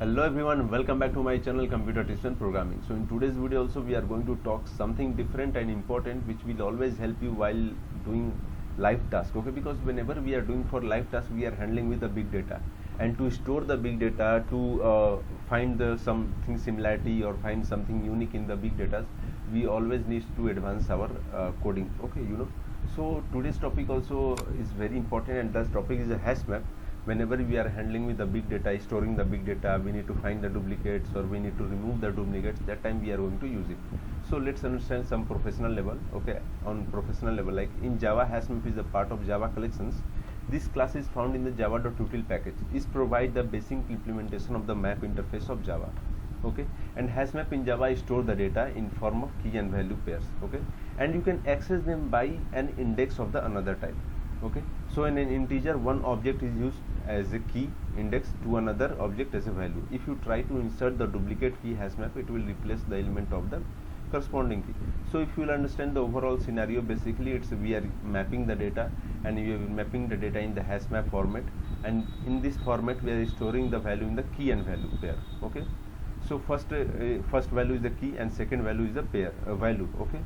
Hello everyone, welcome back to my channel Computer Tips and Programming. So in today's video also we are going to talk something different and important which will always help you while doing live task. Okay, because whenever we are doing for live task we are handling with the big data, and to store the big data, to find something similarity or find something unique in the big data, we always need to advance our coding. Okay, so today's topic also is very important, and this topic is a hash map. Whenever we are handling with the big data, storing the big data, we need to find the duplicates or we need to remove the duplicates. That time we are going to use it. So let's understand some professional level. Okay, on professional level, like in Java, hashmap is a part of Java collections. This class is found in the java.util package. It provides the basic implementation of the map interface of Java. Okay, and hashmap in Java store the data in form of key and value pairs. Okay, and you can access them by an index of the another type. Okay, so in an integer, one object is used as a key index to another object as a value. If you try to insert the duplicate key hashmap, it will replace the element of the corresponding key. So if you will understand the overall scenario, basically it's we are mapping the data, and we are mapping the data in the hashmap format, and in this format we are storing the value in the key and value pair. Okay, so first value is the key and second value is the pair value. Okay,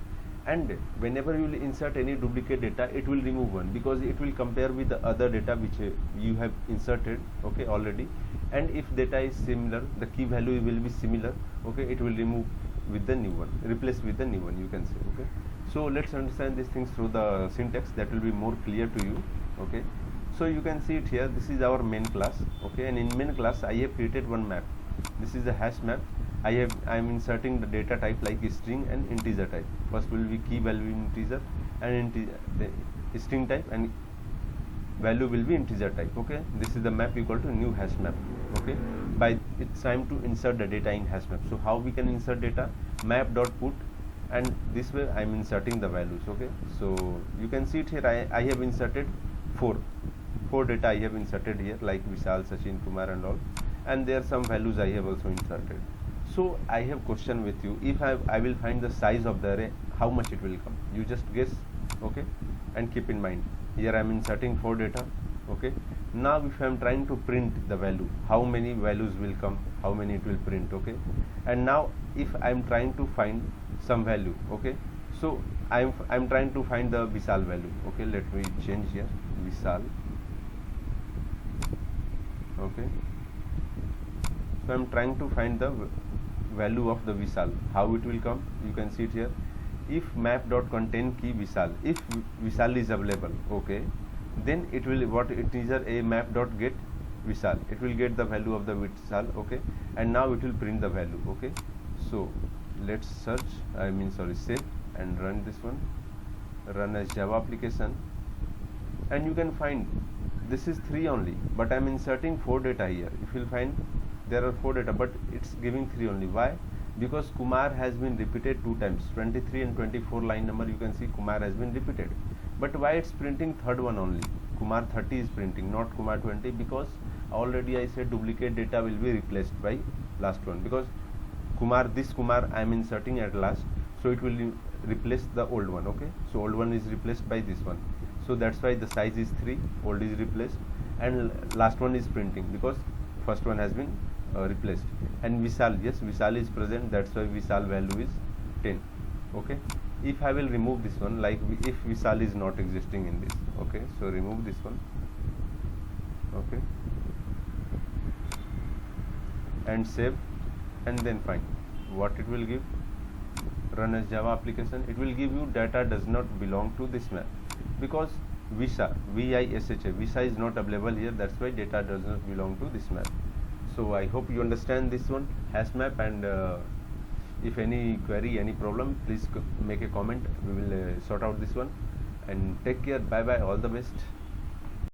and whenever you will insert any duplicate data, it will remove one, because it will compare with the other data which you have inserted, okay, already, and if data is similar, the key value will be similar. Okay, it will remove with the new one, replace with the new one, you can say. Okay, so let's understand these things through the syntax, that will be more clear to you. Okay, so you can see it here, this is our main class. Okay, and in main class I have created one map. This is the hash map. I am inserting the data type like string and integer type. First will be key value integer, and the string type, and value will be integer type. Okay, this is the map equal to new hash map. Okay, by it's time to insert the data in hash map. So how we can insert data? Map dot put, and this way I am inserting the values. Okay, so you can see it here. I have inserted four data I have inserted here, like Vishal, Sachin, Kumar and all, and there are some values I have also inserted. So I have question with you. If I will find the size of the array, how much it will come? You just guess. Okay, and keep in mind here I am inserting 4 data. Okay, now if I am trying to print the value, how many values will come, how many it will print. Okay, and now if I am trying to find some value, okay, so I am trying to find the Vishal value. Okay, let me change here, Vishal. Okay, so I am trying to find the value of the Vishal. How it will come? You can see it here. If map dot contain key Vishal, if Vishal is available, okay, then it will it is a map dot get Vishal. It will get the value of the Vishal. Okay, and now it will print the value. Okay, so let's search. Save and run this one. Run as Java application, and you can find this is 3 only, but I am inserting 4 data here. If you will find there are 4 data, but it's giving 3 only. Why? Because Kumar has been repeated 2 times. 23 and 24 line number, you can see Kumar has been repeated. But why it's printing third one only? Kumar 30 is printing, not Kumar 20, because already I said duplicate data will be replaced by last one, because this Kumar I am inserting at last, so it will replace the old one. Okay, so old one is replaced by this one, so that's why the size is 3, old is replaced, and last one is printing because first one has been replaced. And Vishal, yes, Vishal is present, that's why Vishal value is 10. Okay, if I will remove this one, like if Vishal is not existing in this, okay, so remove this one. Okay, and save, and then find what it will give. Run as Java application. It will give you data does not belong to this map, because Visha, V-I-S-H-A, Visha is not available here, that's why data does not belong to this map. So I hope you understand this one, hash map, and if any query, any problem, please make a comment. We will sort out this one, and take care. Bye bye, all the best.